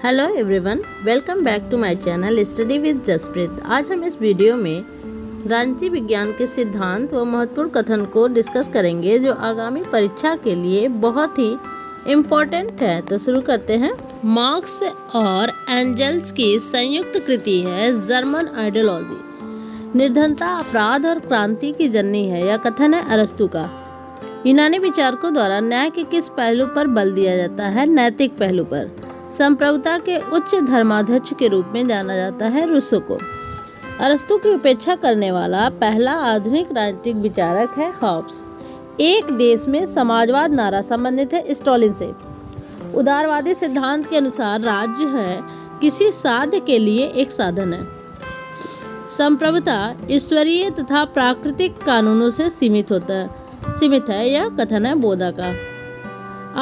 Hello everyone, welcome back to my channel study with Jaspreet. आज हम इस वीडियो में राजनीति विज्ञान के सिद्धांत व महत्वपूर्ण कथन को डिस्कस करेंगे जो आगामी परीक्षा के लिए बहुत ही इम्पोर्टेंट है। तो शुरू करते हैं। मार्क्स और एंजल्स की संयुक्त कृति है जर्मन आइडियोलॉजी। निर्धनता अपराध और क्रांति की जननी है, यह कथन है अरस्तु का। यूनानी विचारकों द्वारा न्याय के किस पहलू पर बल दिया जाता है? नैतिक पहलू पर। संप्रभुता के उच्च धर्माध्यक्ष के रूप में जाना जाता है रूसो को। अरस्तु की उपेक्षा करने वाला पहला आधुनिक राजनीतिक विचारक है हॉब्स। एक देश में समाजवाद नारा संबंधित है स्टालिन से। उदारवादी सिद्धांत के अनुसार राज्य है किसी साध्य के लिए एक साधन है। संप्रभुता ईश्वरीय तथा प्राकृतिक कानूनों से सीमित है, यह कथन है बोधा का।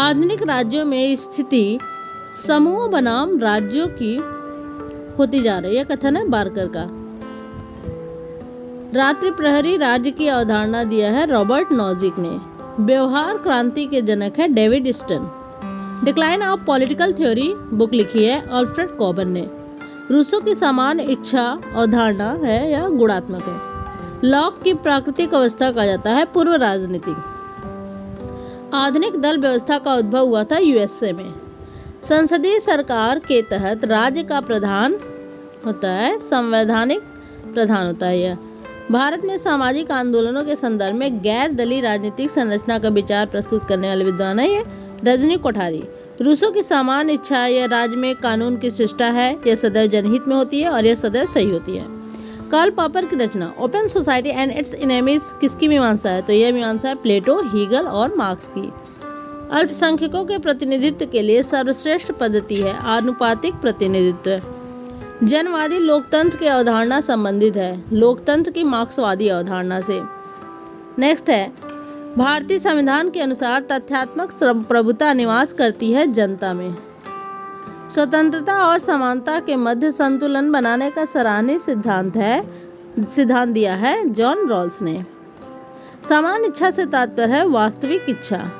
आधुनिक राज्यों में स्थिति समूह बनाम राज्यों की होती जा रही है, कथन है बार्कर का। रात्रि प्रहरी राज्य की अवधारणा दिया है रॉबर्ट नॉजिक ने। व्यवहार क्रांति के जनक है David Easton. Decline of political theory book लिखी है अल्फ्रेड कॉबन ने। रूसो की समान इच्छा अवधारणा है, यह गुणात्मक है। लॉक की प्राकृतिक अवस्था कहा जाता है पूर्व राजनीतिक। आधुनिक दल व्यवस्था का उद्भव हुआ था यूएसए में। संसदीय सरकार के तहत राज्य का प्रधान होता है, संवैधानिक प्रधान होता है। यह भारत में सामाजिक आंदोलनों के संदर्भ में गैर दलीय राजनीतिक संरचना का विचार प्रस्तुत करने वाले विद्वान है ये रजनी कोठारी। रूसो की समान इच्छा यह राज्य में कानून की शिष्टा है, यह सदैव जनहित में होती है और यह सदैव सही होती है। कार्ल पॉपर की रचना open society and its enemies किसकी मीमांसा है? तो यह मीमांसा है प्लेटो, हीगल और मार्क्स की। अल्पसंख्यकों के प्रतिनिधित्व के लिए सर्वश्रेष्ठ पद्धति है आनुपातिक प्रतिनिधित्व। जनवादी लोकतंत्र की अवधारणा संबंधित है लोकतंत्र की मार्क्सवादी अवधारणा से। नेक्स्ट है भारतीय संविधान के अनुसार तथ्यात्मक प्रभुता निवास करती है जनता में। स्वतंत्रता और समानता के मध्य संतुलन बनाने का सराहनीय सिद्धांत दिया है जॉन रॉल्स ने। समान इच्छा से तात्पर्य है वास्तविक इच्छा।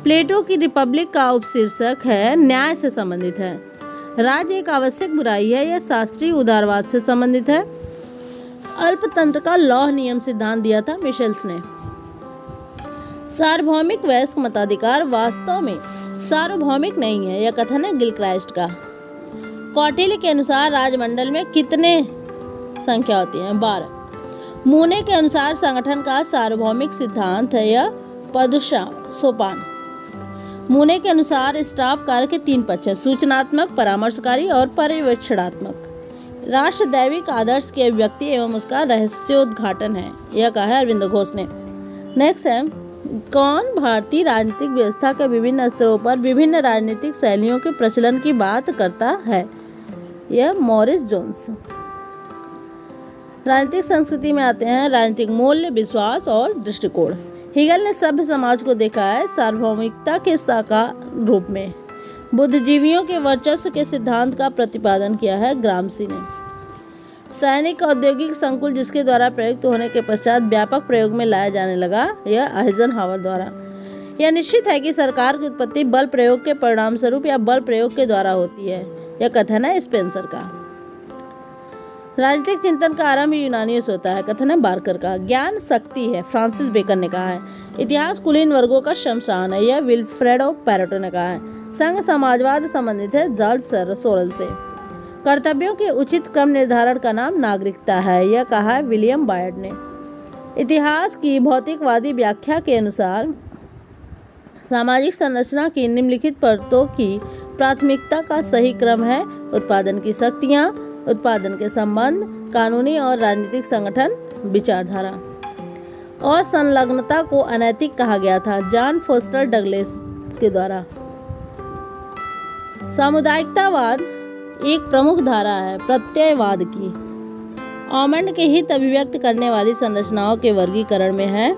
प्लेटो की रिपब्लिक का उपशीर्षक है न्याय से संबंधित है। राज्य एक आवश्यक बुराई है, यह शास्त्रीय उदारवाद से संबंधित है। अल्पतंत्र का लौह नियम सिद्धांत दिया था मिशेल्स ने। सार्वभौमिक वयस्क मताधिकार वास्तव में सार्वभौमिक नहीं है, यह कथन है गिलक्राइस्ट का। कौटिल्य के अनुसार राजमंडल में कितने संख्या होती है? 12। मूने के अनुसार संगठन का सार्वभौमिक सिद्धांत है यह पदुषा सोपान। मूने के अनुसार स्टाफ कार्य के 3 पक्ष हैं, सूचनात्मक, परामर्शकारी और पर्यवेक्षणात्मक। राष्ट्र दैविक आदर्श की अभिव्यक्ति एवं उसका रहस्योद्घाटन है, यह कहा है अरविंद घोष ने। नेक्स्ट है कौन भारतीय राजनीतिक व्यवस्था के विभिन्न स्तरों पर विभिन्न राजनीतिक शैलियों के प्रचलन की बात करता है? यह मॉरिस जोन्स। राजनीतिक संस्कृति में आते हैं राजनीतिक मूल्य, विश्वास और दृष्टिकोण। हीगल ने सभ्य समाज को देखा है सार्वभौमिकता के साकार रूप में। बुद्धिजीवियों के वर्चस्व के सिद्धांत का प्रतिपादन किया है ग्रामसी ने। सैनिक औद्योगिक संकुल जिसके द्वारा प्रयुक्त होने के पश्चात व्यापक प्रयोग में लाया जाने लगा, यह आइजनहावर द्वारा। यह निश्चित है कि सरकार की उत्पत्ति बल प्रयोग के परिणाम स्वरूप या बल प्रयोग के द्वारा होती है, यह कथन है स्पेंसर का। राजनीतिक चिंतन का आरंभ यूनानियों से होता है, कथन है बार्कर का। ज्ञान शक्ति है, फ्रांसिस बेकन ने कहा है। इतिहास कुलीन वर्गों का शमशान है, यह विल्फ्रेडो पैरेटो ने कहा है। संघ समाजवाद संबंधित है जॉर्ज सोरेल से। कर्तव्यों के उचित क्रम निर्धारण का नाम नागरिकता है, यह कहा है विलियम बायड ने। इतिहास की भौतिकवादी व्याख्या के अनुसार सामाजिक संरचना की निम्नलिखित परतों की प्राथमिकता का सही क्रम है उत्पादन की शक्तियाँ, उत्पादन के संबंध, कानूनी और राजनीतिक संगठन, विचारधारा। और संलग्नता को अनैतिक कहा गया था जॉन फोस्टर डगलस के द्वारा। सामुदायिकतावाद एक प्रमुख धारा है प्रत्ययवाद की। ऑमंड के हित अभिव्यक्त करने वाली संरचनाओं के वर्गीकरण में है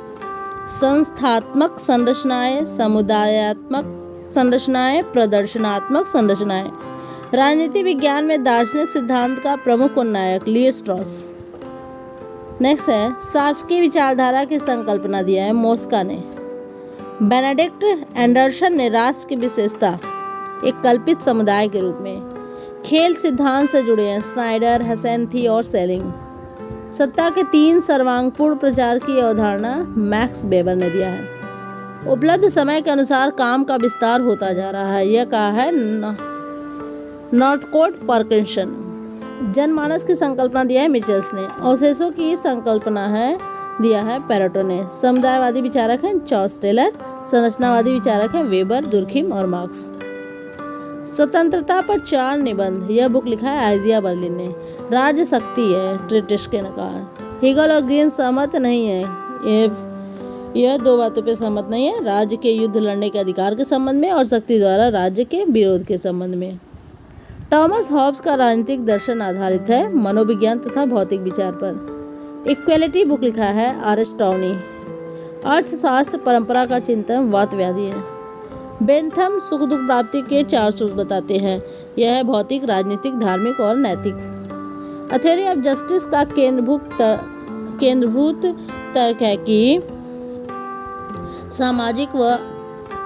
संस्थात्मक संरचनाएं, समुदायात्मक संरचनाएं, प्रदर्शनात्मक संरचनाएं। राजनीति विज्ञान में दार्शनिक सिद्धांत का प्रमुख उन्नायक लियो स्ट्रॉस। नेक्स्ट है शासकीय विचारधारा की संकल्पना दिया है मोस्का ने। बेनेडिक्ट एंडरसन ने राष्ट्र की विशेषता एक कल्पित समुदाय के रूप में, खेल सिद्धांत से जुड़े हैं स्नाइडर, हेसेंथी और सेलिंग। सत्ता के 3 सर्वांगपूर्ण प्रचार की अवधारणा मैक्स वेबर ने दिया है। उपलब्ध समय के अनुसार काम का विस्तार होता जा रहा है, यह कहा है नॉर्थकोट पार्किंसन। जनमानस की संकल्पना दिया है मिचेल्स ने। अवशेषों की संकल्पना दिया है पेरेटो ने। समुदायवादी विचारक हैं चार्ल्स टेलर। संरचनावादी विचारक हैं वेबर, दुर्खिम और मार्क्स। स्वतंत्रता पर 4 निबंध, यह बुक लिखा है आइजिया बर्लिन ने। राज्य शक्ति है, ट्रेटिस्के ने कहा। हीगल और ग्रीन सहमत नहीं है, यह 2 बातों पे सहमत नहीं है, राज्य के युद्ध लड़ने के अधिकार के संबंध में और शक्ति द्वारा राज्य के विरोध के संबंध में। टॉमस हॉब्स का राजनीतिक दर्शन आधारित है मनोविज्ञान तथा भौतिक विचार पर। इक्वेलिटी बुक लिखा है आर.एस. टाउनी। अर्थशास्त्र परंपरा का चिंतन वातव्याधि है। बेंथम सुख दुख प्राप्ति के 4 सूत्र बताते हैं, यह है भौतिक, राजनीतिक, धार्मिक और नैतिक। अ थ्योरी ऑफ जस्टिस का केंद्रभूत तर्क है कि सामाजिक व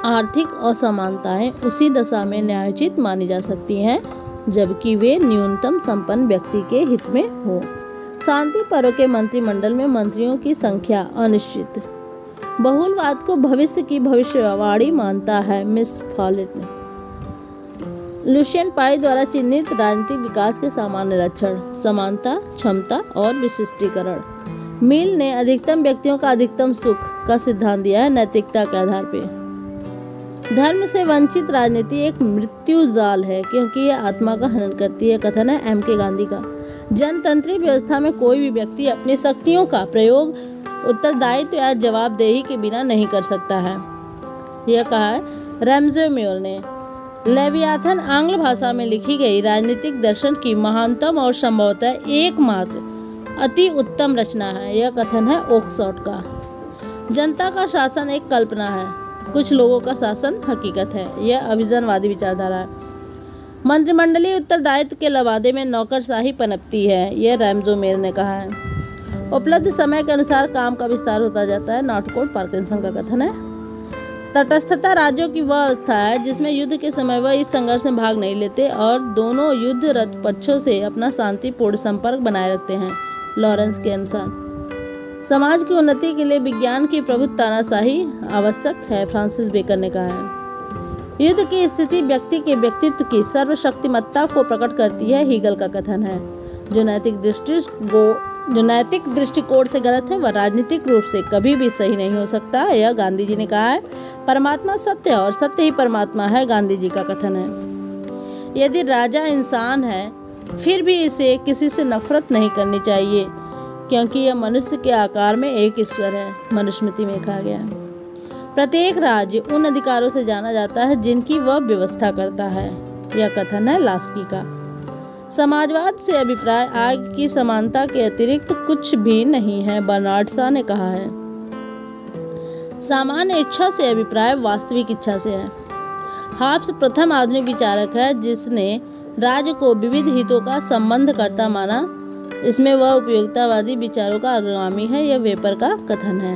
आर्थिक असमानताएं उसी दशा में न्यायोचित मानी जा सकती हैं जबकि वे न्यूनतम संपन्न व्यक्ति के हित में हो। शांति पर्व के मंत्रिमंडल में मंत्रियों की संख्या अनिश्चित। बहुलवाद को भविष्य की भविष्यवाणी मानता है मिस फॉलेट ने। लुशियन पाई द्वारा चिन्हित राजनीतिक विकास के सामान्य लक्षण समानता, क्षमता और विशिष्टीकरण। मिल ने अधिकतम व्यक्तियों का अधिकतम सुख का सिद्धांत दिया है नैतिकता के आधार पर। धर्म से वंचित राजनीति एक मृत्यु जाल है क्योंकि यह आत्मा का हनन करती है, कथन है M.K. गांधी का। जनतंत्री व्यवस्था में कोई भी व्यक्ति अपनी शक्तियों का प्रयोग उत्तरदायित्व या जवाबदेही के बिना नहीं कर सकता है, यह कहा है रैम्जे म्योर ने। लेवियाथन आंग्ल भाषा में लिखी गई राजनीतिक दर्शन की महानतम और संभवतः एकमात्र अति उत्तम रचना है, यह कथन है ओक्सफोर्ड का। जनता का शासन एक कल्पना है, कुछ लोगों का शासन हकीकत है, यह अभिजनवादी विचारधारा है। मंत्रिमंडलीय उत्तरदायित्व के लवादे में नौकरशाही पनपती है, यह रैम्जे म्योर ने कहा है। उपलब्ध समय के अनुसार काम का विस्तार होता जाता है, नॉर्थकोट पार्किंसन का कथन है। तटस्थता राज्यों की वह अवस्था है जिसमें युद्ध के समय वह इस संघर्ष में भाग नहीं लेते और दोनों युद्धरत पक्षों से अपना शांतिपूर्ण संपर्क बनाए रखते हैं, लॉरेंस के अनुसार। समाज की उन्नति के लिए विज्ञान की प्रभुत्व तानाशाही आवश्यक है, फ्रांसिस बेकन ने कहा है। युद्ध की स्थिति व्यक्ति के व्यक्तित्व की सर्वशक्तिमत्ता को प्रकट करती है, हीगल का कथन है। जो नैतिक दृष्टिकोण से गलत है वह राजनीतिक रूप से कभी भी सही नहीं हो सकता, यह गांधी जी ने कहा है। परमात्मा सत्य है और सत्य ही परमात्मा है, गांधी जी का कथन है। यदि राजा इंसान है फिर भी इसे किसी से नफरत नहीं करनी चाहिए क्योंकि यह मनुष्य के आकार में एक ईश्वर है, मनुस्मृति में कहा गया है। प्रत्येक राज्य उन अधिकारों से जाना जाता है जिनकी वह व्यवस्था करता है, यह कथन है लास्की का। समाजवाद से अभिप्राय आग की समानता के अतिरिक्त कुछ भी नहीं है, बर्नार्ड शॉ ने कहा है। सामान्य इच्छा से अभिप्राय वास्तविक इच्छा से है। हॉब्स प्रथम आधुनिक विचारक है जिसने राज्य को विविध हितों का संबंधकर्ता माना। इसमें वह उपयोगितावादी विचारों का अग्रगामी है, यह वेपर का कथन है।